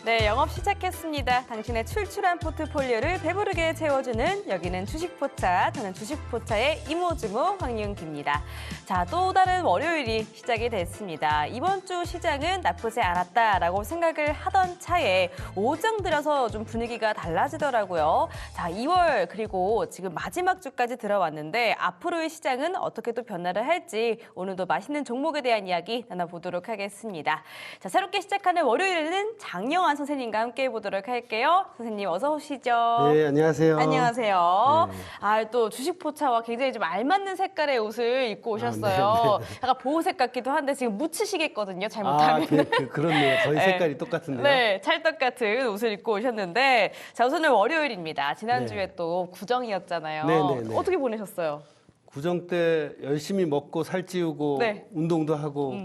네, 영업 시작했습니다. 당신의 출출한 포트폴리오를 배부르게 채워주는 여기는 주식포차, 저는 주식포차의 이모즈모 황윤기입니다. 자, 또 다른 월요일이 시작이 됐습니다. 이번 주 시장은 나쁘지 않았다라고 생각을 하던 차에 오장 들여서 좀 분위기가 달라지더라고요. 자, 2월 그리고 지금 마지막 주까지 들어왔는데 앞으로의 시장은 어떻게 또 변화를 할지 오늘도 맛있는 종목에 대한 이야기 나눠보도록 하겠습니다. 자, 새롭게 시작하는 월요일에는 장영환 선생님과 함께 해보도록 할게요. 선생님 어서 오시죠. 네, 안녕하세요. 안녕하세요. 네. 아, 또 주식포차와 굉장히 좀 알맞는 색깔의 옷을 입고 오셨어요. 네. 약간 보호색 같기도 한데 지금 묻히시겠거든요. 잘못하면. 그렇네요. 거의 네. 색깔이 똑같은데요. 네, 찰떡 같은 옷을 입고 오셨는데 자, 우선은 월요일입니다. 지난주에 네. 또 구정이었잖아요. 네. 어떻게 보내셨어요? 구정 때 열심히 먹고 살찌우고 네. 운동도 하고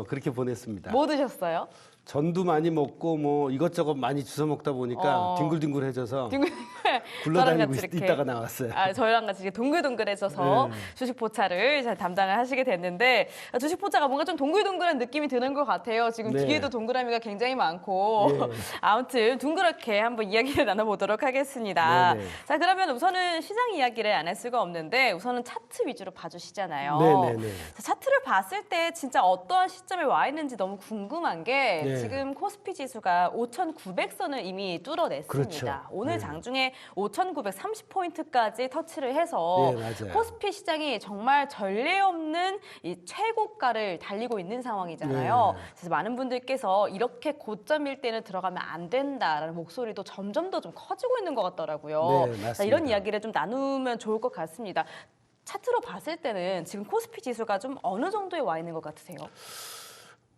그렇게 보냈습니다. 뭐 드셨어요? 전도 많이 먹고 뭐 이것저것 많이 주워 먹다 보니까 뒹굴뒹굴해져서 굴러다니고 있다가 나왔어요. 아, 저희랑 같이 이렇게 동글동글해져서 네. 주식포차를 잘 담당을 하시게 됐는데 주식포차가 뭔가 좀 동글동글한 느낌이 드는 것 같아요. 지금 네. 뒤에도 동그라미가 굉장히 많고 예. 아무튼 둥그렇게 한번 이야기를 나눠보도록 하겠습니다. 네네. 자, 그러면 우선은 시장 이야기를 안 할 수가 없는데 우선은 차트 위주로 봐주시잖아요. 네네네. 자, 차트를 봤을 때 진짜 어떠한 시점에 와 있는지 너무 궁금한 게 네. 지금 코스피 지수가 5,900선을 이미 뚫어냈습니다. 그렇죠. 오늘 네. 장중에 5,930포인트까지 터치를 해서 네, 맞아요. 코스피 시장이 정말 전례 없는 이 최고가를 달리고 있는 상황이잖아요. 네. 그래서 많은 분들께서 이렇게 고점일 때는 들어가면 안 된다라는 목소리도 점점 더 좀 커지고 있는 것 같더라고요. 네, 맞습니다. 자, 이런 이야기를 좀 나누면 좋을 것 같습니다. 차트로 봤을 때는 지금 코스피 지수가 좀 어느 정도에 와 있는 것 같으세요?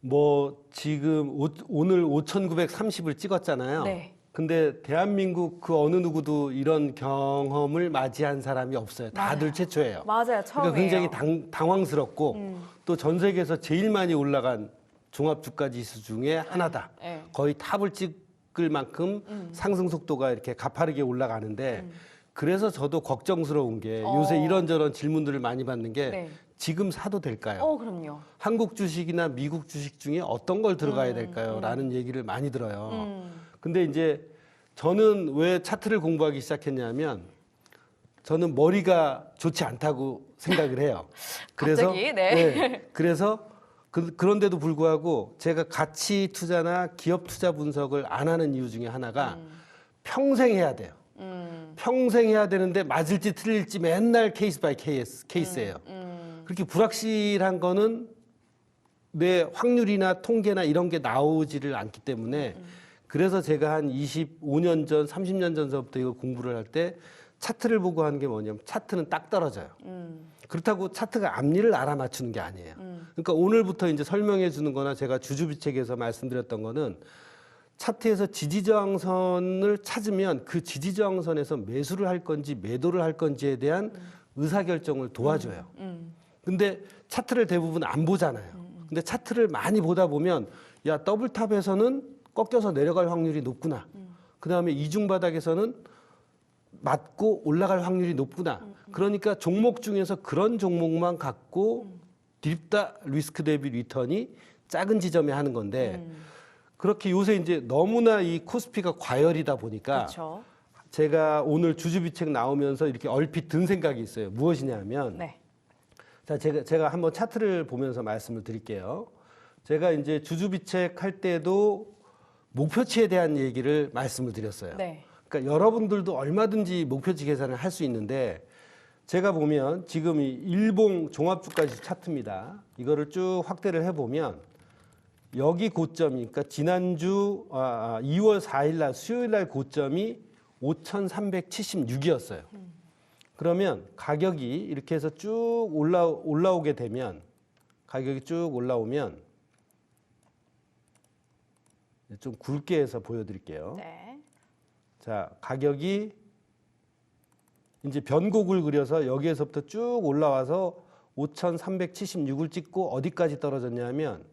뭐 지금 오늘 5,930을 찍었잖아요. 네. 근데 대한민국 그 어느 누구도 이런 경험을 맞이한 사람이 없어요. 다들 맞아요. 최초예요. 맞아요, 처음이에요. 그러니까 굉장히 당황스럽고 또 전 세계에서 제일 많이 올라간 종합주가지수 중에 하나다. 네. 거의 탑을 찍을 만큼 상승 속도가 이렇게 가파르게 올라가는데 그래서 저도 걱정스러운 게 요새 이런저런 질문들을 많이 받는 게 네. 지금 사도 될까요? 그럼요. 한국 주식이나 미국 주식 중에 어떤 걸 들어가야 될까요? 라는 얘기를 많이 들어요. 근데 이제 저는 왜 차트를 공부하기 시작했냐면 저는 머리가 좋지 않다고 생각을 해요. 그래서 갑자기? 네. 그래서 그런데도 불구하고 제가 가치 투자나 기업 투자 분석을 안 하는 이유 중에 하나가 평생 해야 돼요. 평생 해야 되는데 맞을지 틀릴지 맨날 케이스 바이 케이스예요. 그렇게 불확실한 거는 내 확률이나 통계나 이런 게 나오지를 않기 때문에 그래서 제가 한 25년 전, 30년 전서부터 이거 공부를 할 때 차트를 보고 하는 게 뭐냐면 차트는 딱 떨어져요. 그렇다고 차트가 앞니를 알아맞추는 게 아니에요. 그러니까 오늘부터 이제 설명해 주는 거나 제가 주주비책에서 말씀드렸던 거는 차트에서 지지저항선을 찾으면 그 지지저항선에서 매수를 할 건지 매도를 할 건지에 대한 의사결정을 도와줘요. 근데 차트를 대부분 안 보잖아요. 근데 차트를 많이 보다 보면 야, 더블탑에서는 꺾여서 내려갈 확률이 높구나. 그다음에 이중바닥에서는 맞고 올라갈 확률이 높구나. 그러니까 종목 중에서 그런 종목만 갖고 딥다 리스크 대비 리턴이 작은 지점에 하는 건데 그렇게 요새 이제 너무나 이 코스피가 과열이다 보니까 그렇죠. 제가 오늘 주주비책 나오면서 이렇게 얼핏 든 생각이 있어요. 무엇이냐면 네. 자, 제가 한번 차트를 보면서 말씀을 드릴게요. 제가 이제 주주비책 할 때도 목표치에 대한 얘기를 말씀을 드렸어요. 네. 그러니까 여러분들도 얼마든지 목표치 계산을 할 수 있는데 제가 보면 지금 이 일봉 종합주가지수 차트입니다. 이거를 쭉 확대를 해보면 여기 고점이 그러니까 지난주 2월 4일 날 수요일 날 고점이 5,376이었어요. 그러면 가격이 이렇게 해서 쭉 올라오게 되면 가격이 쭉 올라오면 좀 굵게 해서 보여드릴게요. 네. 자, 가격이 이제 변곡을 그려서 여기에서부터 쭉 올라와서 5,376을 찍고 어디까지 떨어졌냐면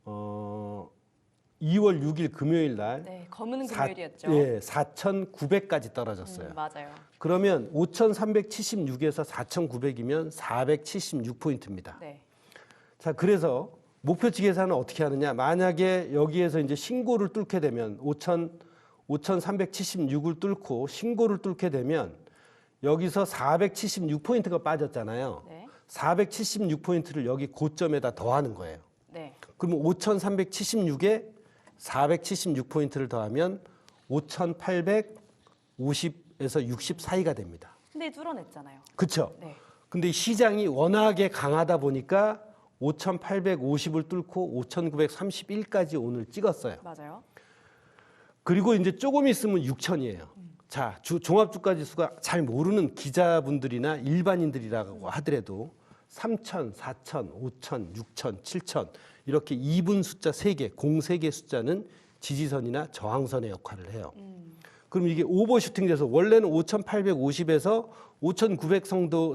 2월 6일 금요일 날 네, 검은 금요일이었죠. 예, 4,900까지 떨어졌어요. 맞아요. 그러면 5,376에서 4,900이면 476포인트입니다. 네. 자, 그래서 목표치 계산은 어떻게 하느냐? 만약에 여기에서 이제 신고를 뚫게 되면 5,376을 뚫고 신고를 뚫게 되면 여기서 476포인트가 빠졌잖아요. 네. 476포인트를 여기 고점에다 더하는 거예요. 네. 그러면 5,376에 476포인트를 더하면 5,850에서 60 사이가 됩니다. 근데 뚫어냈잖아요. 그렇죠? 네. 근데 시장이 워낙에 강하다 보니까 5,850을 뚫고 5,931까지 오늘 찍었어요. 맞아요. 그리고 이제 조금 있으면 6,000이에요. 자, 종합주가 지수가 잘 모르는 기자분들이나 일반인들이라고 하더라도 3,000, 4,000, 5,000, 6,000, 7,000 이렇게 2분 숫자 3개, 공 3개 숫자는 지지선이나 저항선의 역할을 해요. 그럼 이게 오버슈팅 돼서 원래는 5,850에서 5,900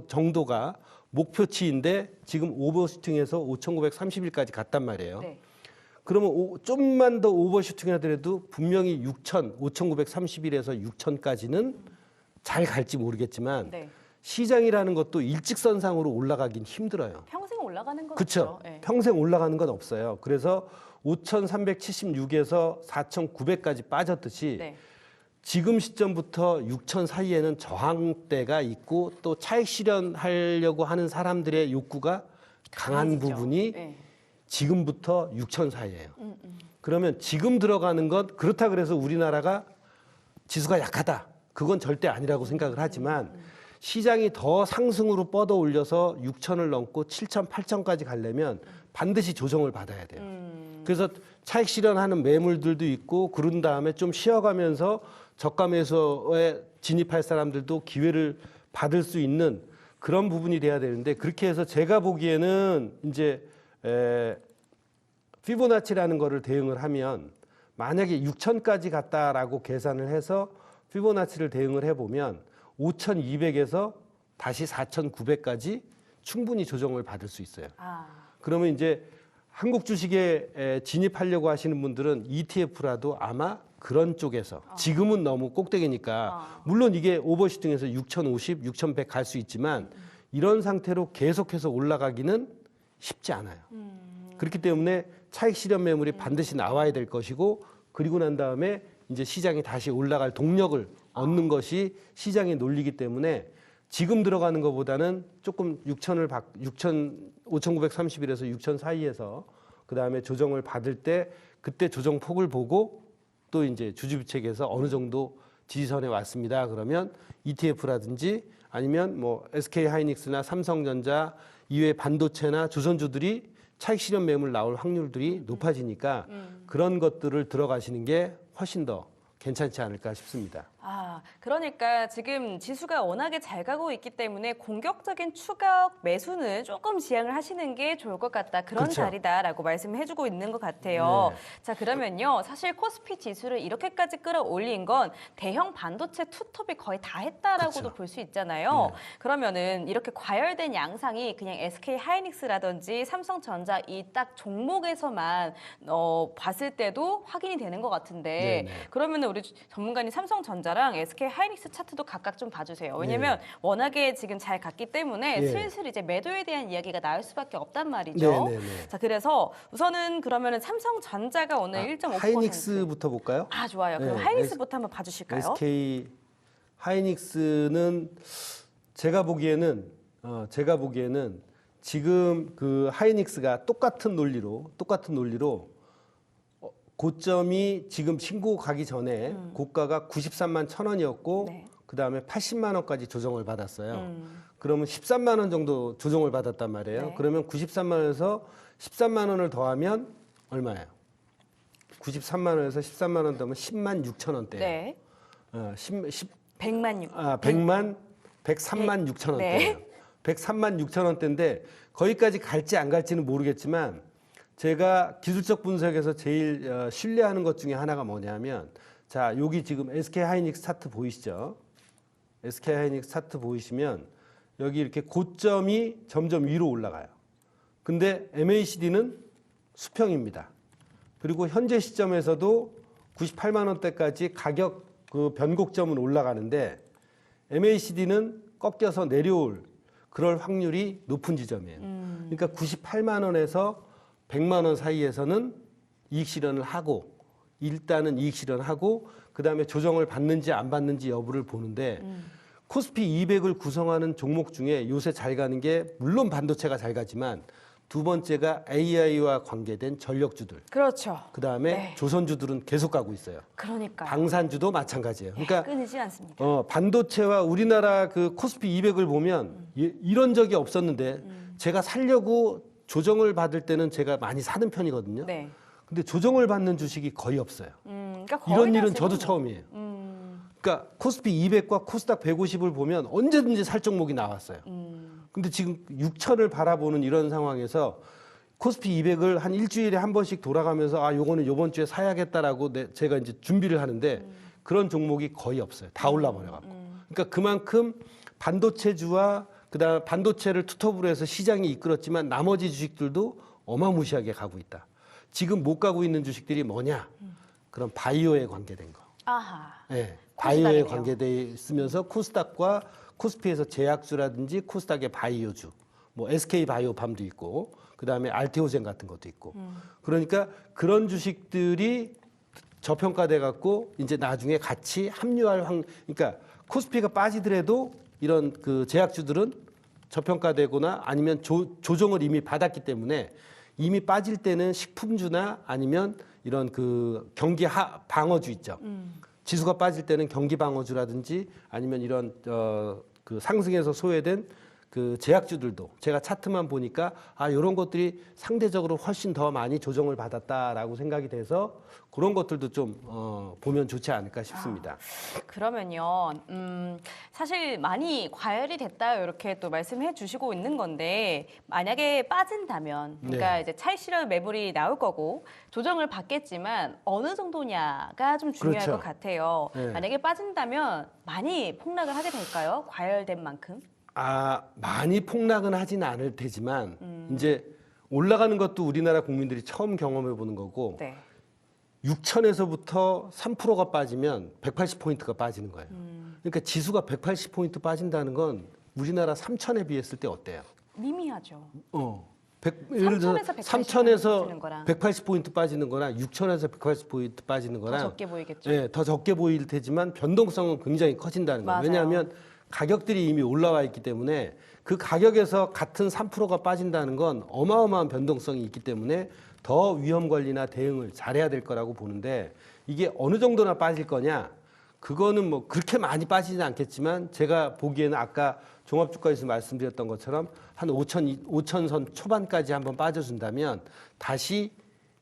정도가 목표치인데 지금 오버슈팅해서 5,931까지 갔단 말이에요. 네. 그러면 좀만 더 오버슈팅 하더라도 분명히 6,000, 5,931에서 6,000까지는 잘 갈지 모르겠지만 네. 시장이라는 것도 일직선상으로 올라가긴 힘들어요. 평생 올라가는 건 그렇죠. 없죠. 네. 평생 올라가는 건 없어요. 그래서 5,376에서 4,900까지 빠졌듯이 네. 지금 시점부터 6천 사이에는 저항대가 있고 또 차익 실현하려고 하는 사람들의 욕구가 강한 강해지죠. 부분이 네. 지금부터 6천 사이예요. 그러면 지금 들어가는 것 그렇다 그래서 우리나라가 지수가 약하다. 그건 절대 아니라고 생각을 하지만 시장이 더 상승으로 뻗어 올려서 6천을 넘고 7천, 8천까지 가려면 반드시 조정을 받아야 돼요. 그래서 차익 실현하는 매물들도 있고 그런 다음에 좀 쉬어가면서 저가 매수에 진입할 사람들도 기회를 받을 수 있는 그런 부분이 돼야 되는데 그렇게 해서 제가 보기에는 이제 피보나치라는 거를 대응을 하면 만약에 6천까지 갔다라고 계산을 해서 피보나치를 대응을 해보면 5,200에서 다시 4,900까지 충분히 조정을 받을 수 있어요. 아, 그러면 이제 한국 주식에 진입하려고 하시는 분들은 ETF라도 아마 그런 쪽에서 지금은 너무 꼭대기니까 물론 이게 오버슈팅해서 6,050, 6,100 갈 수 있지만 이런 상태로 계속해서 올라가기는 쉽지 않아요. 그렇기 때문에 차익 실현 매물이 반드시 나와야 될 것이고 그리고 난 다음에 이제 시장이 다시 올라갈 동력을 얻는 것이 시장의 논리이기 때문에 지금 들어가는 것보다는 조금 5,931에서 6,000 사이에서 그 다음에 조정을 받을 때 그때 조정 폭을 보고 또 이제 주주부책에서 어느 정도 지지선에 왔습니다. 그러면 ETF라든지 아니면 뭐 SK 하이닉스나 삼성전자 이외 반도체나 조선주들이 차익 실현 매물 나올 확률들이 높아지니까 그런 것들을 들어가시는 게 훨씬 더 괜찮지 않을까 싶습니다. 아, 그러니까 지금 지수가 워낙에 잘 가고 있기 때문에 공격적인 추격 매수는 조금 지양을 하시는 게 좋을 것 같다. 그런 그렇죠. 자리다라고 말씀해주고 있는 것 같아요. 네. 자, 그러면요. 사실 코스피 지수를 이렇게까지 끌어올린 건 대형 반도체 투톱이 거의 다 했다라고도 그렇죠. 볼 수 있잖아요. 네. 그러면은 이렇게 과열된 양상이 그냥 SK 하이닉스라든지 삼성전자 이 딱 종목에서만 봤을 때도 확인이 되는 것 같은데 네, 네. 그러면은 우리 전문가님 삼성전자랑 SK 하이닉스 차트도 각각 좀 봐주세요. 왜냐면 워낙에 지금 잘 갔기 때문에 네. 슬슬 이제 매도에 대한 이야기가 나올 수밖에 없단 말이죠. 네, 네, 네. 자, 그래서 우선은 그러면은 삼성전자가 오늘 1.5%. 하이닉스부터 볼까요? 아, 좋아요. 그럼 네, 하이닉스부터 한번 봐주실까요? SK 하이닉스는 제가 보기에는 지금 그 하이닉스가 똑같은 논리로 고점이 지금 신고 가기 전에 고가가 93만 1,000원이었고 네. 그다음에 80만 원까지 조정을 받았어요. 그러면 13만 원 정도 조정을 받았단 말이에요. 네. 그러면 93만 원에서 13만 원을 더하면 얼마예요? 93만 원에서 13만 원 더하면 10만 6천 원대예요. 네. 100만 6. 103만 6천 원대예요. 네. 103만 6천 원대인데 거기까지 갈지 안 갈지는 모르겠지만 제가 기술적 분석에서 제일 신뢰하는 것 중에 하나가 뭐냐면 자, 여기 지금 SK 하이닉스 차트 보이시죠? SK 하이닉스 차트 보이시면 여기 이렇게 고점이 점점 위로 올라가요. 근데 MACD는 수평입니다. 그리고 현재 시점에서도 98만 원대까지 가격 그 변곡점은 올라가는데 MACD는 꺾여서 내려올 그럴 확률이 높은 지점이에요. 그러니까 98만 원에서 100만 원 사이에서는 이익 실현을 하고 일단은 이익 실현하고 그다음에 조정을 받는지 안 받는지 여부를 보는데 코스피 200을 구성하는 종목 중에 요새 잘 가는 게 물론 반도체가 잘 가지만 두 번째가 AI와 관계된 전력주들. 그렇죠. 그다음에 네. 조선주들은 계속 가고 있어요. 그러니까요. 방산주도 마찬가지예요. 그러니까 끊이지 않습니다. 반도체와 우리나라 그 코스피 200을 보면 이런 적이 없었는데 제가 살려고 조정을 받을 때는 제가 많이 사는 편이거든요. 네. 근데 조정을 받는 주식이 거의 없어요. 그러니까 거의 이런 다 일은 지금 저도 처음이에요. 그러니까 코스피 200과 코스닥 150을 보면 언제든지 살 종목이 나왔어요. 근데 지금 6천을 바라보는 이런 상황에서 코스피 200을 한 일주일에 한 번씩 돌아가면서 아 요거는 요번 주에 사야겠다라고 제가 이제 준비를 하는데 그런 종목이 거의 없어요. 다 올라버려 갖고. 그러니까 그만큼 반도체주와 그다음 반도체를 투톱으로 해서 시장이 이끌었지만 나머지 주식들도 어마무시하게 가고 있다. 지금 못 가고 있는 주식들이 뭐냐? 그런 바이오에 관계된 거. 아하. 네, 바이오에 코스닥이네요. 관계돼 있으면서 코스닥과 코스피에서 제약주라든지 코스닥의 바이오주, 뭐 SK 바이오팜도 있고, 그 다음에 알테오젠 같은 것도 있고. 그러니까 그런 주식들이 저평가돼 갖고 이제 나중에 같이 합류할 그러니까 코스피가 빠지더라도 이런 그 제약주들은 저평가되거나 아니면 조정을 이미 받았기 때문에 이미 빠질 때는 식품주나 아니면 이런 그 방어주 있죠. 지수가 빠질 때는 경기 방어주라든지 아니면 이런 그 상승에서 소외된 그 제약주들도 제가 차트만 보니까 아 이런 것들이 상대적으로 훨씬 더 많이 조정을 받았다라고 생각이 돼서 그런 것들도 좀 보면 좋지 않을까 싶습니다. 그러면요, 사실 많이 과열이 됐다 이렇게 또 말씀해 주시고 있는 건데 만약에 빠진다면, 그러니까 네. 이제 차익 실현 매물이 나올 거고 조정을 받겠지만 어느 정도냐가 좀 중요할 그렇죠. 것 같아요. 네. 만약에 빠진다면 많이 폭락을 하게 될까요? 과열된 만큼? 아 많이 폭락은 하지는 않을 테지만 이제 올라가는 것도 우리나라 국민들이 처음 경험해 보는 거고 네. 6천에서부터 3%가 빠지면 180포인트가 빠지는 거예요. 그러니까 지수가 180포인트 빠진다는 건 우리나라 3천에 비했을 때 어때요? 미미하죠. 예를 들어서 3천에서 3천에서 180 180포인트 빠지는 거나 6천에서 180포인트 빠지는 더 거나 적게 보이겠죠. 예, 더 적게 보일 테지만 변동성은 굉장히 커진다는 거예요. 맞아요. 왜냐하면 가격들이 이미 올라와 있기 때문에 그 가격에서 같은 3%가 빠진다는 건 어마어마한 변동성이 있기 때문에 더 위험 관리나 대응을 잘해야 될 거라고 보는데 이게 어느 정도나 빠질 거냐? 그거는 뭐 그렇게 많이 빠지진 않겠지만 제가 보기에는 아까 종합주가에서 말씀드렸던 것처럼 한 5천선 초반까지 한번 빠져준다면 다시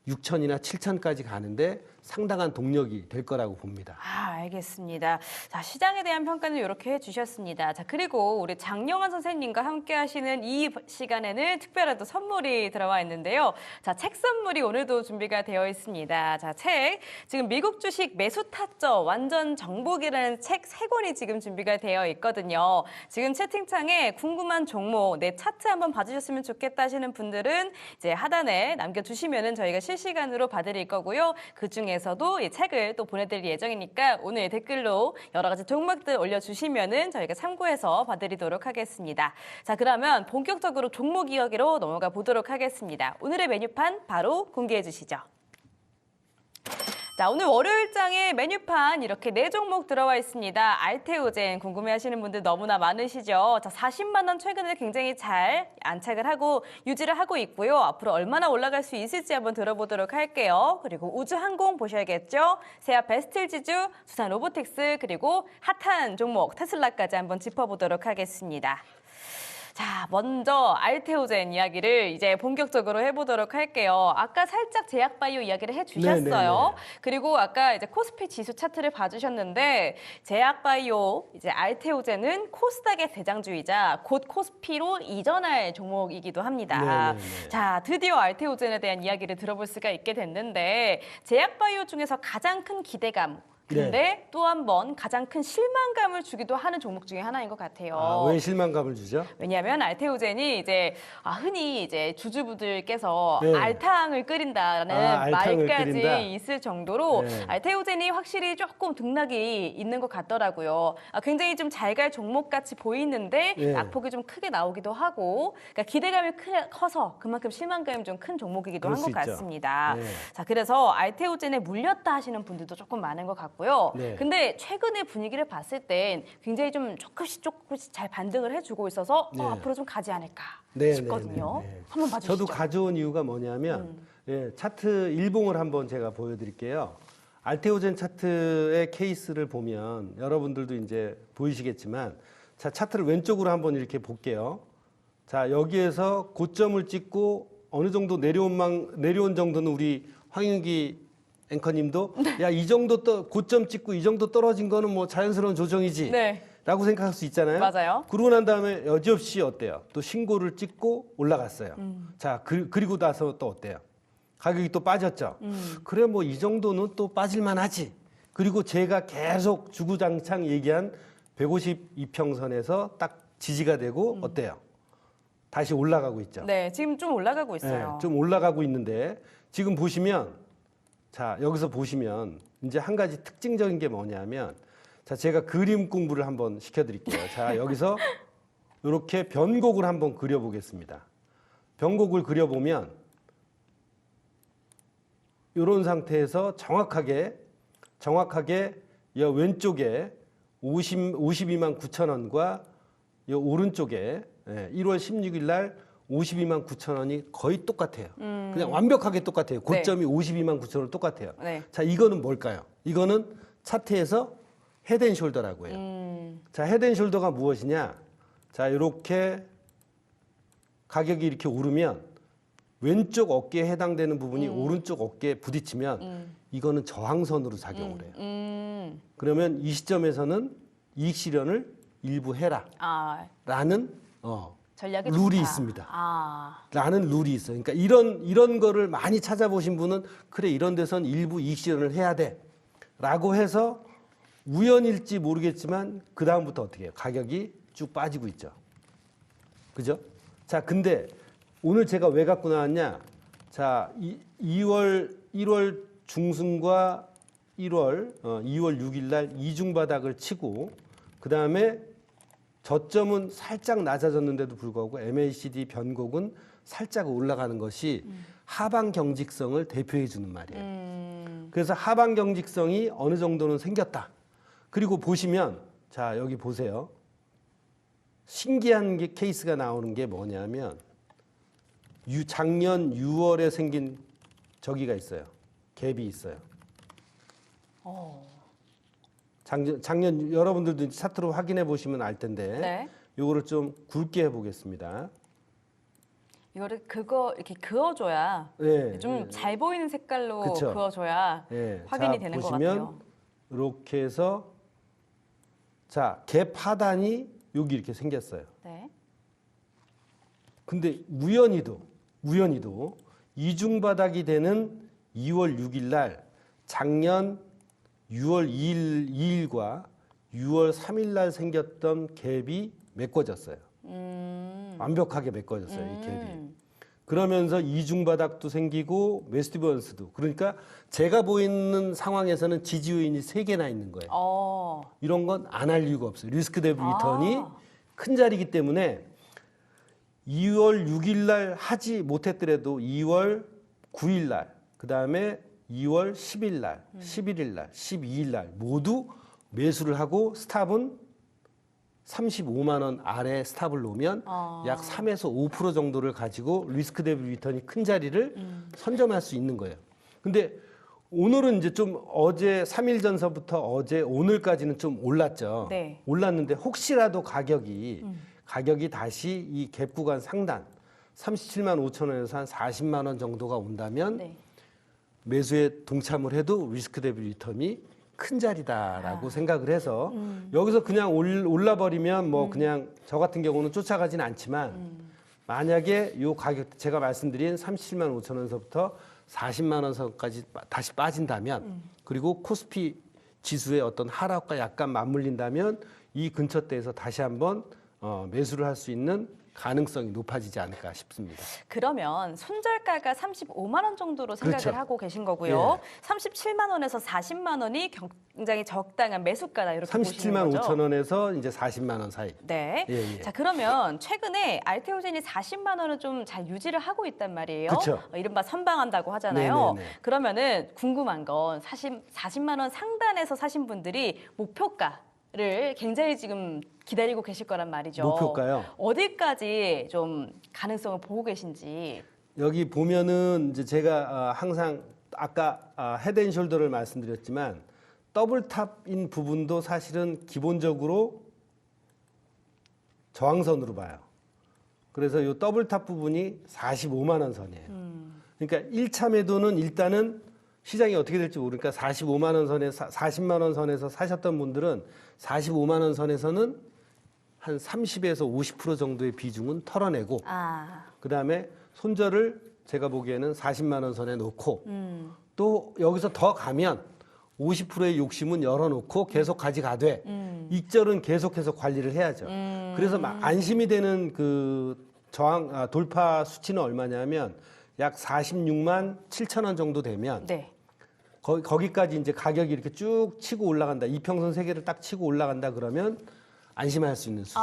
6천이나 7천까지 가는데 상당한 동력이 될 거라고 봅니다. 알겠습니다. 자, 시장에 대한 평가는 이렇게 해주셨습니다. 자, 그리고 우리 장영환 선생님과 함께 하시는 이 시간에는 특별한 또 선물이 들어와 있는데요. 자, 책 선물이 오늘도 준비가 되어 있습니다. 자, 책. 지금 미국 주식 매수 타점 완전 정복이라는 책 3권이 지금 준비가 되어 있거든요. 지금 채팅창에 궁금한 종목, 내 차트 한번 봐주셨으면 좋겠다 하시는 분들은 이제 하단에 남겨주시면은 저희가 실시간으로 봐드릴 거고요. 그 중에서도 이 책을 또 보내드릴 예정이니까 오늘 댓글로 여러 가지 종목들 올려주시면은 저희가 참고해서 봐드리도록 하겠습니다. 자, 그러면 본격적으로 종목 이야기로 넘어가 보도록 하겠습니다. 오늘의 메뉴판 바로 공개해 주시죠. 자, 오늘 월요일장에 메뉴판 이렇게 4종목 들어와 있습니다. 알테오젠 궁금해하시는 분들 너무나 많으시죠? 자, 40만 원 최근에 굉장히 잘 안착을 하고 유지를 하고 있고요. 앞으로 얼마나 올라갈 수 있을지 한번 들어보도록 할게요. 그리고 우주항공 보셔야겠죠? 세아 베스틸지주, 두산 로보틱스, 그리고 핫한 종목 테슬라까지 한번 짚어보도록 하겠습니다. 자, 먼저 알테오젠 이야기를 이제 본격적으로 해보도록 할게요. 아까 살짝 제약바이오 이야기를 해주셨어요. 네네네. 그리고 아까 이제 코스피 지수 차트를 봐주셨는데 제약바이오 이제 알테오젠은 코스닥의 대장주이자 곧 코스피로 이전할 종목이기도 합니다. 네네네. 자, 드디어 알테오젠에 대한 이야기를 들어볼 수가 있게 됐는데 제약바이오 중에서 가장 큰 기대감 근데 네. 또 한 번 가장 큰 실망감을 주기도 하는 종목 중에 하나인 것 같아요. 아, 왜 실망감을 주죠? 왜냐하면 알테오젠이 이제 흔히 이제 주주분들께서 네. 알탕을 끓인다라는 알탕을 말까지 끓인다? 있을 정도로 네. 알테오젠이 확실히 조금 등락이 있는 것 같더라고요. 굉장히 좀 잘 갈 종목 같이 보이는데 네. 낙폭이 좀 크게 나오기도 하고, 그러니까 기대감이 커서 그만큼 실망감이 좀 큰 종목이기도 한 그럴 것 수 있죠. 같습니다. 네. 자, 그래서 알테오젠에 물렸다 하시는 분들도 조금 많은 것 같고요. 네. 근데 최근의 분위기를 봤을 땐 굉장히 좀 조금씩 잘 반등을 해주고 있어서 네. 앞으로 좀 가지 않을까 네, 싶거든요. 네, 네, 네. 한번 봐주시죠. 저도 가져온 이유가 뭐냐면 차트 일봉을 한번 제가 보여드릴게요. 알테오젠 차트의 케이스를 보면 여러분들도 이제 보이시겠지만 자 차트를 왼쪽으로 한번 이렇게 볼게요. 자 여기에서 고점을 찍고 어느 정도 내려온 정도는 우리 황윤기 앵커님도 야 이 정도 고점 찍고 이 정도 떨어진 거는 뭐 자연스러운 조정이지. 네. 라고 생각할 수 있잖아요. 맞아요. 그러고 난 다음에 여지없이 어때요? 또 신고를 찍고 올라갔어요. 자, 그리고 나서 또 어때요? 가격이 또 빠졌죠. 그래 뭐 이 정도는 또 빠질만 하지. 그리고 제가 계속 주구장창 얘기한 152평선에서 딱 지지가 되고 어때요? 다시 올라가고 있죠. 네, 지금 좀 올라가고 있어요. 네, 좀 올라가고 있는데 지금 보시면 자 여기서 보시면 이제 한 가지 특징적인 게 뭐냐면 자 제가 그림 공부를 한번 시켜드릴게요. 자 여기서 이렇게 변곡을 한번 그려보겠습니다. 변곡을 그려보면 이런 상태에서 정확하게 이 왼쪽에 52만 9천 원과 이 오른쪽에 1월 16일 날 52만 9천 원이 거의 똑같아요. 그냥 완벽하게 똑같아요. 고점이 52만 9천 원 똑같아요. 네. 자, 이거는 뭘까요? 이거는 차트에서 헤드앤숄더라고 해요. 자, 헤드앤숄더가 무엇이냐? 자, 이렇게 가격이 이렇게 오르면 왼쪽 어깨에 해당되는 부분이 오른쪽 어깨에 부딪히면 이거는 저항선으로 작용을 해요. 그러면 이 시점에서는 이익 실현을 일부 해라. 라는 전략이 룰이 좋다. 있습니다. 라는 룰이 있어요. 그러니까 이런 거를 많이 찾아보신 분은 그래 이런 데선 일부 이익 실현을 해야 돼. 라고 해서 우연일지 모르겠지만 그 다음부터 어떻게 해요? 가격이 쭉 빠지고 있죠. 그죠? 자, 근데 오늘 제가 왜 갖고 나왔냐? 자, 1월 중순과 2월 6일 날 이중 바닥을 치고 그 다음에 저점은 살짝 낮아졌는데도 불구하고 MACD 변곡은 살짝 올라가는 것이 하방 경직성을 대표해 주는 말이에요. 그래서 하방 경직성이 어느 정도는 생겼다. 그리고 보시면 자 여기 보세요. 신기한 케이스가 나오는 게 뭐냐면 작년 6월에 생긴 저기가 있어요. 갭이 있어요. 작년 여러분들도 차트로 확인해 보시면 알 텐데 네. 요거를 좀 굵게 해보겠습니다. 이거를 이렇게 그어줘야 네, 좀 잘 보이는 색깔로 그쵸. 그어줘야 네, 확인이 자, 되는 것 보시면 같아요. 이렇게 해서 자, 갭 하단이 여기 이렇게 생겼어요. 네. 근데 우연히도 이중 바닥이 되는 2월 6일 날 작년 6월 2일과 6월 3일 날 생겼던 갭이 메꿔졌어요. 완벽하게 메꿔졌어요, 이 갭이. 그러면서 이중 바닥도 생기고 메스티버런스도. 그러니까 제가 보이는 상황에서는 지지 요인이 3개나 있는 거예요. 이런 건 안 할 이유가 없어요. 리스크 대비 리턴이 큰 자리이기 때문에 2월 6일 날 하지 못했더라도 2월 9일 날, 그다음에 2월 10일 날, 11일 날, 12일 날 모두 매수를 하고 스탑은 35만 원 아래 스탑을 놓으면 약 3에서 5% 정도를 가지고 리스크 대비 리턴이 큰 자리를 선점할 수 있는 거예요. 근데 오늘은 이제 좀 어제 3일 전서부터 어제 오늘까지는 좀 올랐죠. 네. 올랐는데 혹시라도 가격이 다시 이 갭 구간 상단 37만 5천 원에서 한 40만 원 정도가 온다면 네. 매수에 동참을 해도 리스크 대비 리턴이 큰 자리다라고 생각을 해서 여기서 그냥 올라버리면 뭐 그냥 저 같은 경우는 쫓아가지는 않지만 만약에 요 가격 제가 말씀드린 37만 5천 원서부터 40만 원 선까지 다시 빠진다면 그리고 코스피 지수의 어떤 하락과 약간 맞물린다면 이 근처대에서 다시 한번 매수를 할 수 있는 가능성이 높아지지 않을까 싶습니다. 그러면 손절가가 35만 원 정도로 생각을 그렇죠. 하고 계신 거고요. 예. 37만 원에서 40만 원이 굉장히 적당한 매수가다 이렇게 보시는 37만 거죠. 5천 원에서 이제 40만 원 사이. 네. 예, 예. 자, 그러면 최근에 알테오젠이 40만 원을 좀 잘 유지를 하고 있단 말이에요. 그쵸. 이른바 선방한다고 하잖아요. 네네네. 그러면은 궁금한 건 40만 원 상단에서 사신 분들이 목표가를 굉장히 지금 기다리고 계실 거란 말이죠. 목표가요? 어디까지 좀 가능성을 보고 계신지. 여기 보면은 이제 제가 항상 아까 헤드앤숄더를 말씀드렸지만 더블탑인 부분도 사실은 기본적으로 저항선으로 봐요. 그래서 이 더블탑 부분이 45만 원 선이에요. 그러니까 1차 매도는 일단은 시장이 어떻게 될지 모르니까 45만 원 선에 40만 원 선에서 사셨던 분들은 45만 원 선에서는 한 30에서 50% 정도의 비중은 털어내고 그다음에 손절을 제가 보기에는 40만 원 선에 놓고 또 여기서 더 가면 50%의 욕심은 열어놓고 계속 가져가되 익절은 계속해서 관리를 해야죠. 그래서 안심이 되는 그 저항 돌파 수치는 얼마냐면 약 46만 7천 원 정도 되면 네. 거기까지 이제 가격이 이렇게 쭉 치고 올라간다. 이평선 세 개를 딱 치고 올라간다 그러면 안심할 수 있는 수준.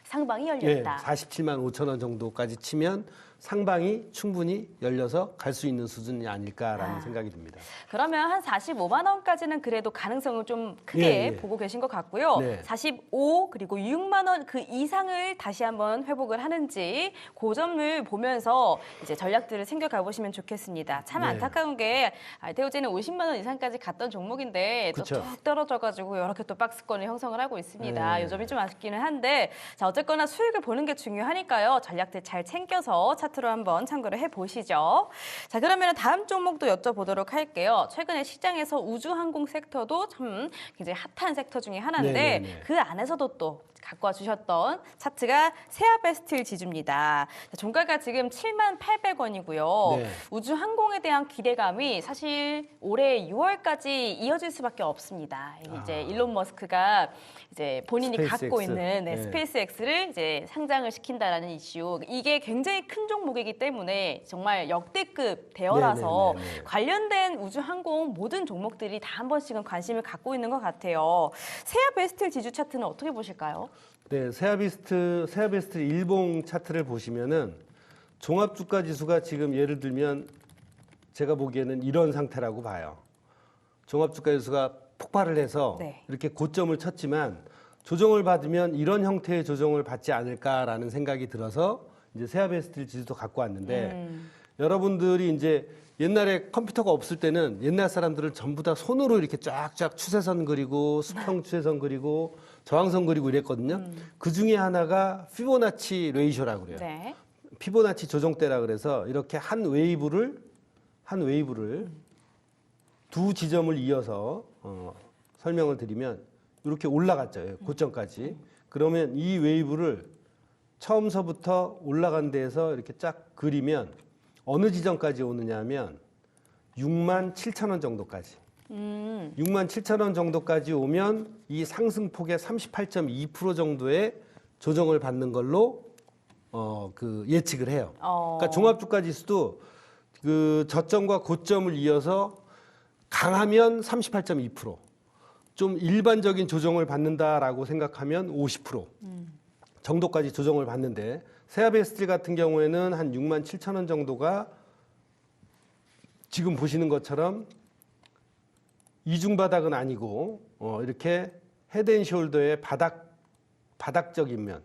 상방이 예, 열렸다. 47만 5천 원 정도까지 치면 상방이 충분히 열려서 갈 수 있는 수준이 아닐까라는 생각이 듭니다. 그러면 한 45만 원까지는 그래도 가능성을 좀 크게 예. 보고 계신 것 같고요. 네. 45 그리고 6만 원 그 이상을 다시 한번 회복을 하는지 그 점을 보면서 이제 전략들을 챙겨가 보시면 좋겠습니다. 참 네. 안타까운 게 알테오젠은 50만 원 이상까지 갔던 종목인데 또 그쵸. 툭 떨어져가지고 이렇게 또 박스권을 형성을 하고 있습니다. 네. 이 점이 좀 아쉽기는 한데 자 어쨌거나 수익을 보는 게 중요하니까요. 전략들 잘 챙겨서 차트로 한번 참고를 해보시죠. 자 그러면 다음 종목도 여쭤보도록 할게요. 최근에 시장에서 우주항공 섹터도 참 굉장히 핫한 섹터 중에 하나인데 네네네. 그 안에서도 또 갖고 와 주셨던 차트가 세아베스틸 지주입니다. 자, 종가가 지금 78,800원이고요. 네. 우주항공에 대한 기대감이 사실 올해 6월까지 이어질 수밖에 없습니다. 이제 일론 머스크가 이제 본인이 스페이스 갖고 X. 있는 네. 스페이스 X를 이제 상장을 시킨다라는 이슈. 이게 굉장히 큰 종목이기 때문에 정말 역대급 대어라서 네네네네. 관련된 우주항공 모든 종목들이 다 한 번씩은 관심을 갖고 있는 것 같아요. 세아베스틸 지주 차트는 어떻게 보실까요? 네, 세아베스트 일봉 차트를 보시면은 종합주가 지수가 지금 예를 들면 제가 보기에는 이런 상태라고 봐요. 종합주가 지수가 폭발을 해서 네. 이렇게 고점을 쳤지만 조정을 받으면 이런 형태의 조정을 받지 않을까라는 생각이 들어서 이제 세아베스트 지수도 갖고 왔는데 여러분들이 이제 옛날에 컴퓨터가 없을 때는 옛날 사람들은 전부 다 손으로 이렇게 쫙쫙 추세선 그리고 수평 추세선 그리고 저항선 그리고 이랬거든요. 그 중에 하나가 피보나치 레이쇼라고 그래요. 네. 피보나치 조정대라 그래서 이렇게 한 웨이브를 두 지점을 이어서 설명을 드리면 이렇게 올라갔죠. 고점까지. 그러면 이 웨이브를 처음서부터 올라간 데에서 이렇게 쫙 그리면 어느 지점까지 오느냐 하면 6만 7천 원 정도까지. 6만 7천 원 정도까지 오면 이 상승폭의 38.2% 정도의 조정을 받는 걸로 그 예측을 해요. 그러니까 종합주가 지수도 그 저점과 고점을 이어서 강하면 38.2%, 좀 일반적인 조정을 받는다라고 생각하면 50% 정도까지 조정을 받는데 세아베스틸 같은 경우에는 한 6만 7천 원 정도가 지금 보시는 것처럼 이중바닥은 아니고 이렇게 헤드앤숄더의 바닥적인 면.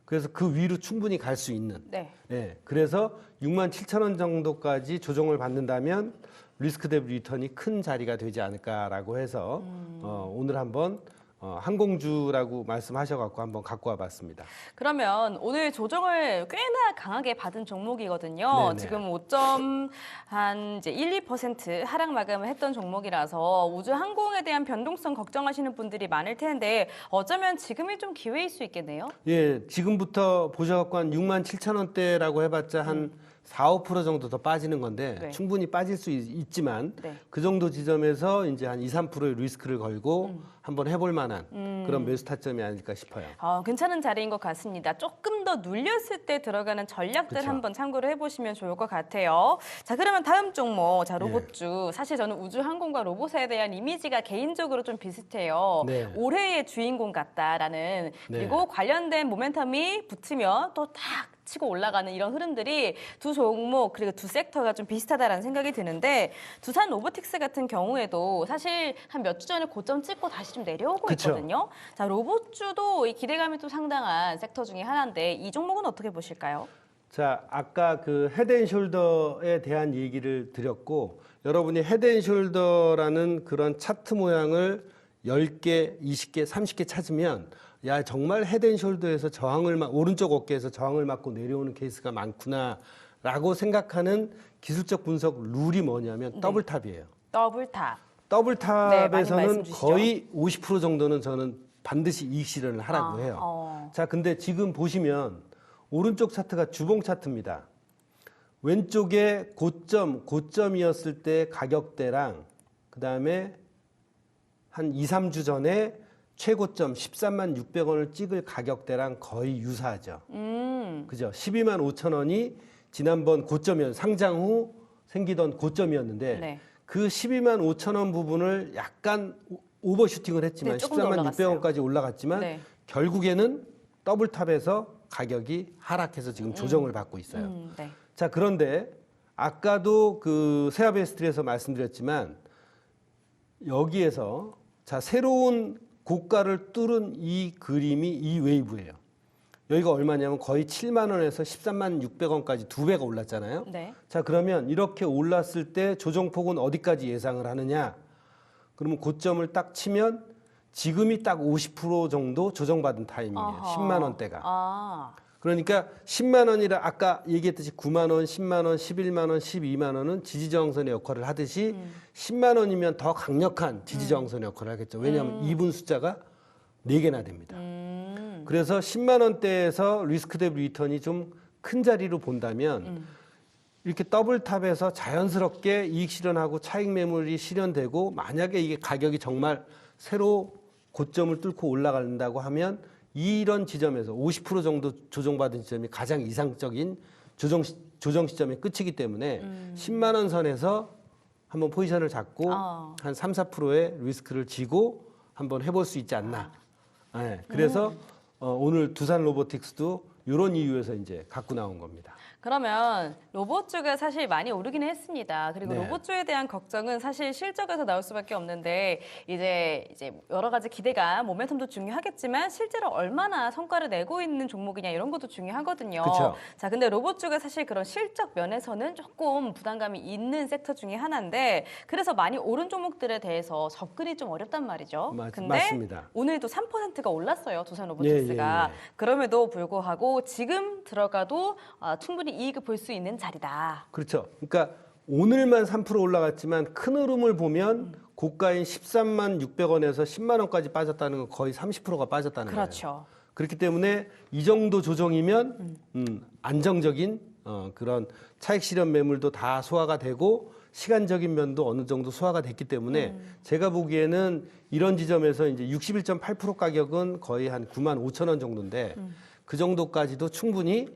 그래서 그 위로 충분히 갈 수 있는. 네. 예, 그래서 6만 7천 원 정도까지 조정을 받는다면 리스크 대비 리턴이 큰 자리가 되지 않을까라고 해서 오늘 한번 항공주라고 말씀하셔갖고 한번 갖고 와봤습니다. 그러면 오늘 조정을 꽤나 강하게 받은 종목이거든요. 네네. 지금 5점 한 이제 1~2% 하락 마감을 했던 종목이라서 우주항공에 대한 변동성 걱정하시는 분들이 많을 텐데 어쩌면 지금이 좀 기회일 수 있겠네요. 예, 지금부터 보셔갖고 한 6만 7천 원대라고 해봤자 한 4, 5% 정도 더 빠지는 건데 네. 충분히 빠질 수 있지만 네. 그 정도 지점에서 이제 한 2, 3%의 리스크를 걸고 한번 해볼 만한 그런 매수 타점이 아닐까 싶어요. 괜찮은 자리인 것 같습니다. 조금 더 눌렸을 때 들어가는 전략들 그쵸. 한번 참고를 해보시면 좋을 것 같아요. 자, 그러면 다음 종목, 자 로봇주. 사실 저는 우주항공과 로봇에 대한 이미지가 개인적으로 좀 비슷해요. 네. 올해의 주인공 같다라는 그리고 관련된 모멘텀이 붙으면 또 딱 치고 올라가는 이런 흐름들이 두 종목 그리고 두 섹터가 좀 비슷하다라는 생각이 드는데 두산 로보틱스 같은 경우에도 사실 한 몇 주 전에 고점 찍고 다시 좀 내려오고 그쵸. 있거든요. 자, 로봇주도 이 기대감이 또 상당한 섹터 중에 하나인데 이 종목은 어떻게 보실까요? 자, 아까 그 헤드앤숄더에 대한 얘기를 드렸고 여러분이 헤드앤숄더라는 그런 차트 모양을 10개, 20개, 30개 찾으면 야 정말 헤드앤숄더에서 오른쪽 어깨에서 저항을 맞고 내려오는 케이스가 많구나라고 생각하는 기술적 분석 룰이 뭐냐면 더블탑이에요. 더블탑. 더블탑에서는 말씀 주시죠. 거의 50% 정도는 저는 반드시 이익 실현을 하라고 해요. 자, 근데 지금 보시면 오른쪽 차트가 주봉 차트입니다. 왼쪽에 고점이었을 때 가격대랑 그다음에 한 2, 3주 전에 최고점 13만 600원을 찍을 가격대랑 거의 유사하죠. 그죠? 12만 5천 원이 지난번 상장 후 생기던 고점이었는데 네. 그 12만 5천 원 부분을 약간 오버슈팅을 했지만 네, 조금 더 13만 올라갔어요. 600원까지 올라갔지만 네. 결국에는 더블탑에서 가격이 하락해서 지금 조정을 받고 있어요. 네. 자, 그런데 아까도 그 세아베스트리에서 말씀드렸지만 여기에서 자 새로운 고가를 뚫은 이 그림이 이 웨이브예요. 여기가 얼마냐면 거의 7만 원에서 13만 600원까지 2배가 올랐잖아요. 네. 자, 그러면 이렇게 올랐을 때 조정폭은 어디까지 예상을 하느냐? 그러면 고점을 딱 치면 지금이 딱 50% 정도 조정받은 타이밍이에요. 아하. 10만 원대가. 아. 그러니까 10만 원이라 아까 얘기했듯이 9만 원, 10만 원, 11만 원, 12만 원은 지지저항선의 역할을 하듯이 10만 원이면 더 강력한 지지저항선의 역할을 하겠죠. 왜냐하면 2분 숫자가 4개나 됩니다. 그래서 10만 원대에서 리스크 대 리턴이 좀 큰 자리로 본다면 이렇게 더블탑에서 자연스럽게 이익 실현하고 차익 매물이 실현되고 만약에 이게 가격이 정말 새로 고점을 뚫고 올라간다고 하면 이런 지점에서 50% 정도 조정받은 지점이 가장 이상적인 조정 시점의 끝이기 때문에 10만 원 선에서 한번 포지션을 잡고 한 3, 4%의 리스크를 지고 한번 해볼 수 있지 않나. 네, 그래서 오늘 두산 로보틱스도 이런 이유에서 이제 갖고 나온 겁니다. 그러면 로봇주가 사실 많이 오르긴 했습니다. 그리고 네. 로봇주에 대한 걱정은 사실 실적에서 나올 수밖에 없는데 이제 여러 가지 기대감, 모멘텀도 중요하겠지만 실제로 얼마나 성과를 내고 있는 종목이냐 이런 것도 중요하거든요. 그쵸. 자, 근데 로봇주가 사실 그런 실적 면에서는 조금 부담감이 있는 섹터 중에 하나인데 그래서 많이 오른 종목들에 대해서 접근이 좀 어렵단 말이죠. 근데 맞습니다. 오늘도 3%가 올랐어요. 두산 로보틱스가. 예, 예. 그럼에도 불구하고 지금 들어가도 충분히 이익을 볼 수 있는 자리다. 그렇죠. 그러니까 오늘만 3% 올라갔지만 큰 흐름을 보면 고가인 13만 600원에서 10만 원까지 빠졌다는 건 거의 30%가 빠졌다는 거예요. 그렇죠. 그렇기 때문에 이 정도 조정이면 안정적인 그런 차익 실현 매물도 다 소화가 되고 시간적인 면도 어느 정도 소화가 됐기 때문에 제가 보기에는 이런 지점에서 이제 61.8% 가격은 거의 한 9만 5천 원 정도인데 그 정도까지도 충분히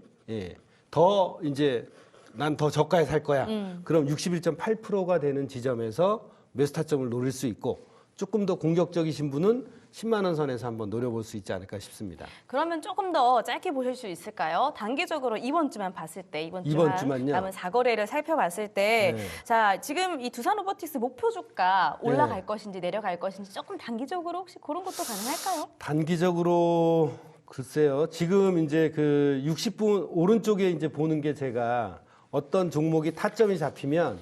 더 이제 난 더 저가에 살 거야. 그럼 61.8%가 되는 지점에서 매수 타점을 노릴 수 있고 조금 더 공격적이신 분은 10만 원 선에서 한번 노려볼 수 있지 않을까 싶습니다. 그러면 조금 더 짧게 보실 수 있을까요? 단기적으로 이번 주만 봤을 때 이번 주만 주만요? 남은 4거래를 살펴봤을 때 네. 자, 지금 이 두산 로보틱스 목표 주가 올라갈 네. 것인지 내려갈 것인지 조금 단기적으로 혹시 그런 것도 가능할까요? 단기적으로 글쎄요. 지금 이제 그 60분 오른쪽에 이제 보는 게 제가 어떤 종목이 타점이 잡히면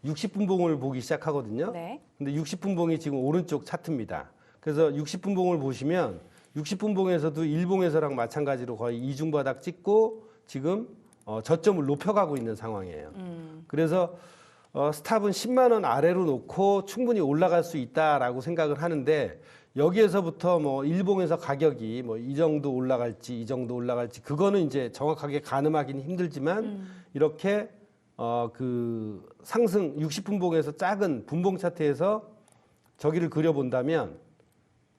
60분 봉을 보기 시작하거든요. 네. 근데 60분 봉이 지금 오른쪽 차트입니다. 그래서 60분 봉을 보시면 60분 봉에서도 일봉에서랑 마찬가지로 거의 이중바닥 찍고 지금 저점을 높여가고 있는 상황이에요. 그래서 스탑은 10만 원 아래로 놓고 충분히 올라갈 수 있다라고 생각을 하는데 여기에서부터 뭐 일봉에서 가격이 뭐 이 정도 올라갈지 이 정도 올라갈지 그거는 이제 정확하게 가늠하기는 힘들지만 이렇게 그 상승 60분봉에서 작은 분봉 차트에서 저기를 그려본다면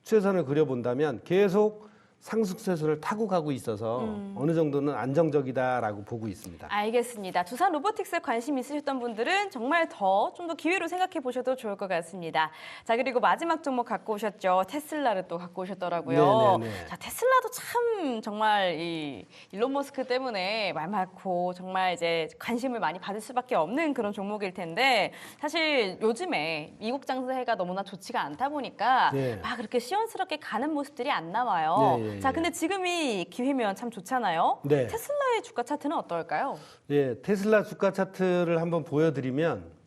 추세선을 그려본다면 계속 상승세를 타고 가고 있어서 어느 정도는 안정적이다라고 보고 있습니다. 알겠습니다. 두산 로보틱스에 관심 있으셨던 분들은 정말 좀 더 기회로 생각해 보셔도 좋을 것 같습니다. 자, 그리고 마지막 종목 갖고 오셨죠. 테슬라를 또 갖고 오셨더라고요. 네네네. 자, 테슬라도 참 정말 이 일론 머스크 때문에 말 많고 정말 이제 관심을 많이 받을 수밖에 없는 그런 종목일 텐데 사실 요즘에 미국 장세가 너무나 좋지가 않다 보니까 네. 막 그렇게 시원스럽게 가는 모습들이 안 나와요. 네, 예, 자, 예. 근데 지금이 기회면 참 좋잖아요. 네. 테슬라의 주가 차트는 어떨까요? 예, 테슬라 주가 차트를 한번 보여드리면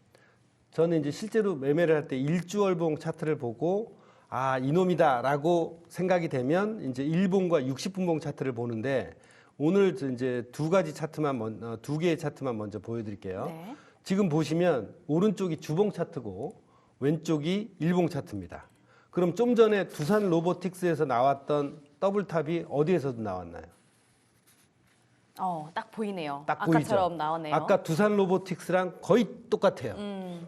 저는 이제 실제로 매매를 할 때 일주월봉 차트를 보고 아 이놈이다라고 생각이 되면 이제 일봉과 60분봉 차트를 보는데 오늘 이제 두 개의 차트만 먼저 보여드릴게요. 네. 지금 보시면 오른쪽이 주봉 차트고 왼쪽이 일봉 차트입니다. 그럼 좀 전에 두산 로보틱스에서 나왔던 더블탑이 어디에서도 나왔나요? 딱 보이네요. 딱 아까처럼 보이죠? 나오네요. 아까 두산 로보틱스랑 거의 똑같아요.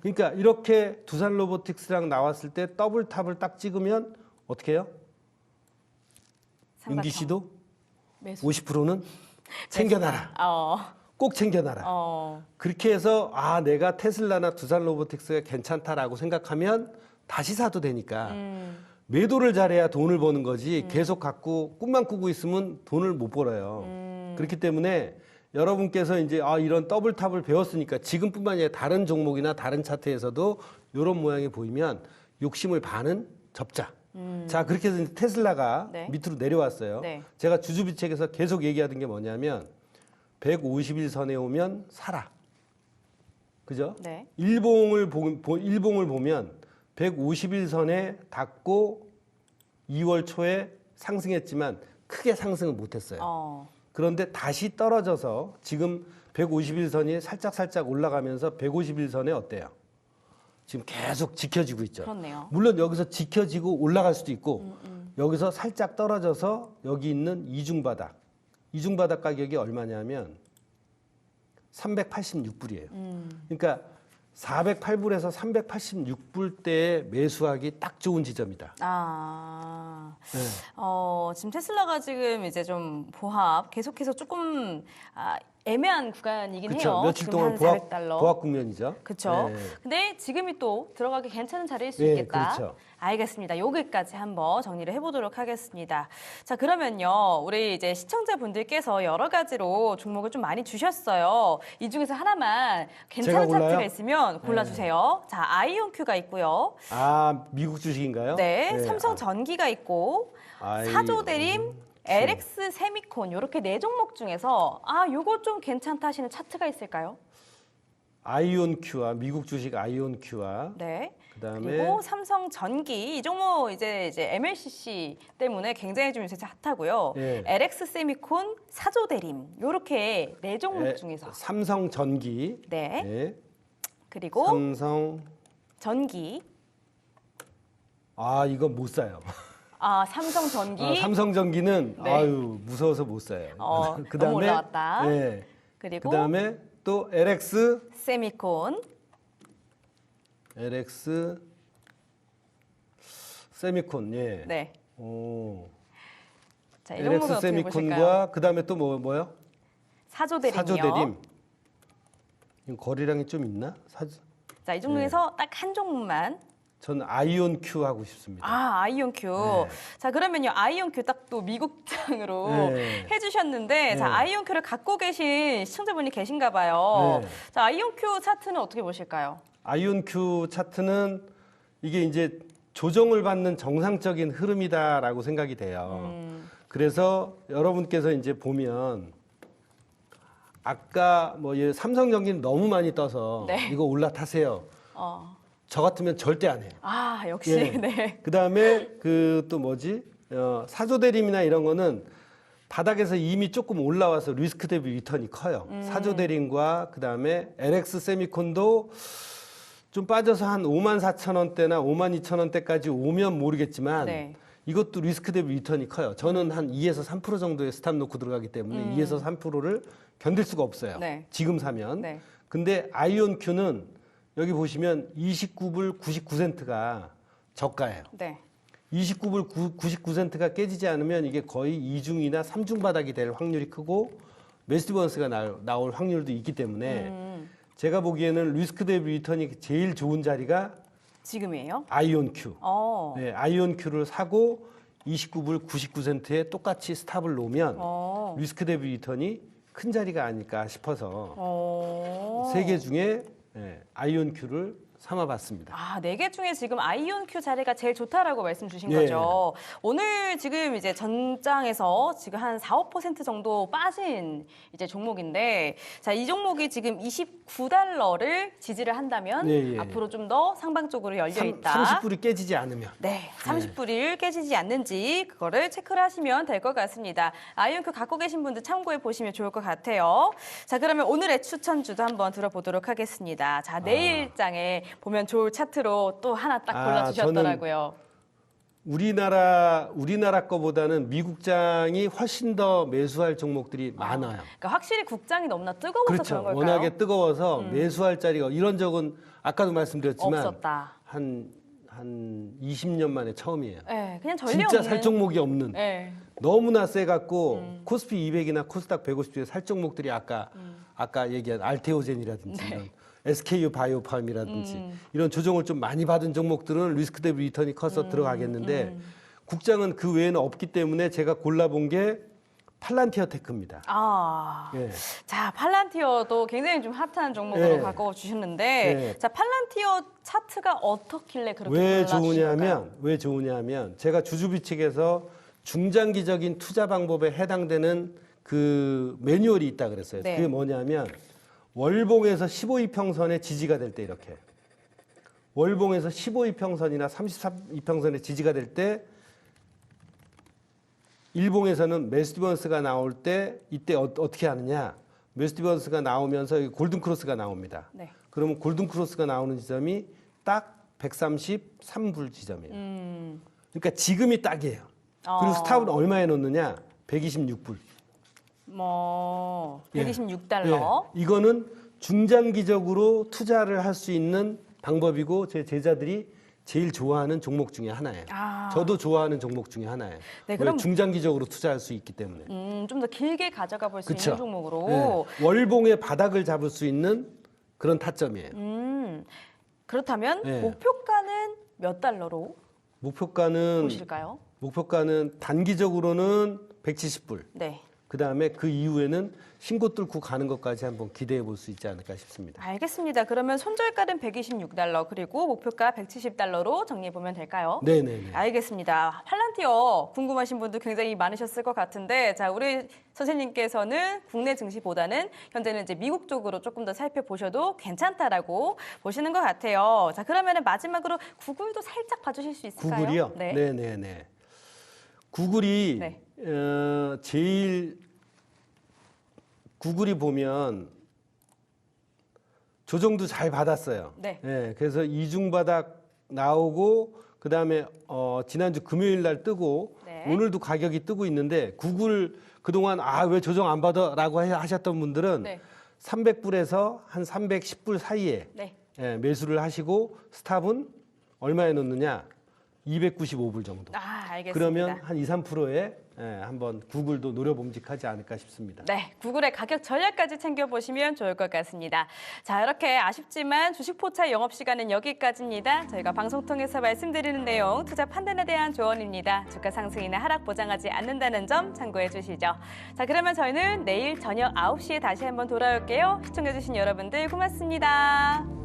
그러니까 이렇게 두산 로보틱스랑 나왔을 때 더블탑을 딱 찍으면 어떻게 해요? 삼각형. 윤기 씨도 매수. 50%는 챙겨놔라. 꼭 챙겨놔라. 그렇게 해서 아 내가 테슬라나 두산 로보틱스가 괜찮다라고 생각하면 다시 사도 되니까 매도를 잘해야 돈을 버는 거지 계속 갖고 꿈만 꾸고 있으면 돈을 못 벌어요. 그렇기 때문에 여러분께서 이제 이런 더블탑을 배웠으니까 지금뿐만 아니라 다른 종목이나 다른 차트에서도 이런 모양이 보이면 욕심을 반은 접자. 자 그렇게 해서 이제 테슬라가 네. 밑으로 내려왔어요. 네. 제가 주주비책에서 계속 얘기하던 게 뭐냐면 150일선에 오면 사라. 그죠? 네. 일봉을 보면 150일선에 닿고 2월 초에 상승했지만 크게 상승은 못했어요. 그런데 다시 떨어져서 지금 150일선이 살짝 올라가면서 150일선에 어때요? 지금 계속 지켜지고 있죠. 그렇네요. 물론 여기서 지켜지고 올라갈 수도 있고 여기서 살짝 떨어져서 여기 있는 이중바닥. 이중바닥 가격이 얼마냐면 386불이에요. 그러니까 408불에서 386불대에 매수하기 딱 좋은 지점이다. 네. 지금 테슬라가 지금 이제 좀 보합 계속해서 조금 애매한 구간이긴 그쵸? 해요. 며칠 지금 동안 한 보합 400달러. 보합 국면이죠. 그렇죠. 네. 근데 지금이 또 들어가기 괜찮은 자리일 수 네, 있겠다. 그렇죠. 알겠습니다. 여기까지 한번 정리를 해보도록 하겠습니다. 자, 그러면요, 우리 이제 시청자분들께서 여러 가지로 종목을 좀 많이 주셨어요. 이 중에서 하나만 괜찮은 제가 골라요? 차트가 있으면 골라주세요. 자, 아이온큐가 있고요. 미국 주식인가요? 네, 삼성전기가 있고, 사조대림, LX 세미콘 이렇게 네 종목 중에서 요거 좀 괜찮다 하시는 차트가 있을까요? 아이온큐와 미국 주식 아이온큐와 네. 그다음에 그리고 삼성전기 이 종목 이제 MLCC 때문에 굉장히 좀 요새 핫하고요. 예. LX 세미콘, 사조대림 이렇게 네 종목 중에서 삼성전기. 네. 네. 그리고 전기. 이거 못 사요. 삼성전기. 삼성전기는 네. 무서워서 못 사요. 너무 올라왔다. 네. 그리고 그다음에 또 LX 세미콘. 세미콘. 예. 네. 오. 자, 이 종목은 LX 어떻게 보실까요? 세미콘과 그다음에 또 뭐요? 사조대림이요. 사조대림. 이거 거래량이 좀 있나? 자, 이 종목에서 딱 한 종목만. 저는 아이온큐 하고 싶습니다. 아이온큐. 네. 자, 그러면요. 아이온큐 딱 또 미국장으로 네. 해주셨는데, 자, 네. 아이온큐를 갖고 계신 시청자분이 계신가 봐요. 네. 자, 아이온큐 차트는 어떻게 보실까요? 아이온큐 차트는 이게 이제 조정을 받는 정상적인 흐름이다라고 생각이 돼요. 그래서 여러분께서 이제 보면 아까 삼성전기는 너무 많이 떠서 네. 이거 올라타세요. 저 같으면 절대 안 해요. 역시. 예. 네. 그다음에 사조대림이나 이런 거는 바닥에서 이미 조금 올라와서 리스크 대비 리턴이 커요. 사조대림과 그다음에 LX 세미콘도 좀 빠져서 한 54,000원대나 52,000원대까지 오면 모르겠지만 네. 이것도 리스크 대비 리턴이 커요. 저는 한 2에서 3% 정도의 스탑 놓고 들어가기 때문에 2에서 3%를 견딜 수가 없어요. 네. 지금 사면. 네. 근데 아이온큐는 여기 보시면 29불 99센트가 저가예요. 네. 29불 99센트가 깨지지 않으면 이게 거의 2중이나 3중 바닥이 될 확률이 크고 메스티번스가 나올 확률도 있기 때문에 제가 보기에는 리스크 대비 리턴이 제일 좋은 자리가 지금이에요? 아이온큐. 어. 네, 아이온큐를 사고 29불 99센트에 똑같이 스탑을 놓으면 어. 리스크 대비 리턴이 큰 자리가 아닐까 싶어서 어. 3개 중에 아이온큐를 삼아봤습니다. 아, 4개 중에 지금 아이온큐 자리가 제일 좋다라고 말씀 주신 예. 거죠. 오늘 지금 이제 전장에서 지금 한 4, 5% 정도 빠진 이제 종목인데, 자, 이 종목이 지금 29달러를 지지를 한다면 예, 예. 앞으로 좀 더 상방적으로 열려 있다. 30불이 깨지지 않으면. 네, 30불이 깨지지 않는지 그거를 체크를 하시면 될 것 같습니다. 아이온큐 갖고 계신 분들 참고해 보시면 좋을 것 같아요. 자, 그러면 오늘의 추천주도 한번 들어보도록 하겠습니다. 자, 내일장에 보면 좋을 차트로 또 하나 딱 골라주셨더라고요. 우리나라 거보다는 미국장이 훨씬 더 매수할 종목들이 많아요. 그러니까 확실히 국장이 너무나 뜨거워서 그렇죠. 그런 걸까요? 워낙에 뜨거워서 매수할 자리가 이런 적은 아까도 말씀드렸지만 없었다. 한 20년 만에 처음이에요. 네, 그냥 전례 진짜 없는. 살 종목이 없는. 네. 너무나 세갖고 코스피 200이나 코스닥 150 중에 살 종목들이 아까 얘기한 알테오젠이라든지 이런 SKU 바이오팜이라든지 이런 조정을 좀 많이 받은 종목들은 리스크 대비 리턴이 커서 들어가겠는데 국장은 그 외에는 없기 때문에 제가 골라본 게 팔란티어 테크입니다. 아, 예. 자, 팔란티어도 굉장히 좀 핫한 종목으로 예. 갖고 주셨는데, 예. 자, 팔란티어 차트가 어떻길래 그렇게 왜 골라주실까요? 좋으냐면 제가 주주비 측에서 중장기적인 투자 방법에 해당되는 그 매뉴얼이 있다 그랬어요. 네. 그게 뭐냐면 월봉에서 15이평선의 지지가 될 때 이렇게 월봉에서 15이평선이나 33이평선의 지지가 될 때 일봉에서는 메스티번스가 나올 때 이때 어떻게 하느냐? 메스티번스가 나오면서 골든 크로스가 나옵니다. 네. 그러면 골든 크로스가 나오는 지점이 딱 133불 지점이에요. 그러니까 지금이 딱이에요. 그리고 스탑은 얼마에 놓느냐? 126불. 뭐, 예. 126달러. 예. 이거는 중장기적으로 투자를 할 수 있는 방법이고 제 제자들이 제일 좋아하는 종목 중에 하나예요. 아. 저도 좋아하는 종목 중에 하나예요. 네, 왜? 그럼- 중장기적으로 투자할 수 있기 때문에. 좀 더 길게 가져가 볼 수 그쵸? 있는 종목으로. 예. 월봉의 바닥을 잡을 수 있는 그런 타점이에요. 그렇다면 네. 목표가는 몇 달러로 보실까요? 목표가는 단기적으로는 170불. 네. 그다음에 그 이후에는 신고 뚫고 가는 것까지 한번 기대해 볼 수 있지 않을까 싶습니다. 알겠습니다. 그러면 손절가는 126달러 그리고 목표가 170달러로 정리해 보면 될까요? 네네네. 알겠습니다. 팔란티어 궁금하신 분도 굉장히 많으셨을 것 같은데, 자, 우리 선생님께서는 국내 증시보다는 현재는 이제 미국 쪽으로 조금 더 살펴보셔도 괜찮다라고 보시는 것 같아요. 자, 그러면은 마지막으로 구글도 살짝 봐주실 수 있을까요? 구글이요? 네. 네네네. 구글이 네. 구글이 보면 조정도 잘 받았어요. 네. 예, 그래서 이중 바닥 나오고 그다음에 지난주 금요일 날 뜨고 네. 오늘도 가격이 뜨고 있는데 구글 그동안 왜 조정 안 받아라고 하셨던 분들은 네. 300불에서 한 310불 사이에 네. 매수를 하시고 스탑은 얼마에 놓느냐? 295불 정도. 아, 알겠습니다. 그러면 한 2, 3%에 한번 구글도 노려봄직하지 않을까 싶습니다. 네, 구글의 가격 전략까지 챙겨보시면 좋을 것 같습니다. 자, 이렇게 아쉽지만 주식포차 영업시간은 여기까지입니다. 저희가 방송 통해서 말씀드리는 내용 투자 판단에 대한 조언입니다. 주가 상승이나 하락 보장하지 않는다는 점 참고해 주시죠. 자, 그러면 저희는 내일 저녁 9시에 다시 한번 돌아올게요. 시청해주신 여러분들 고맙습니다.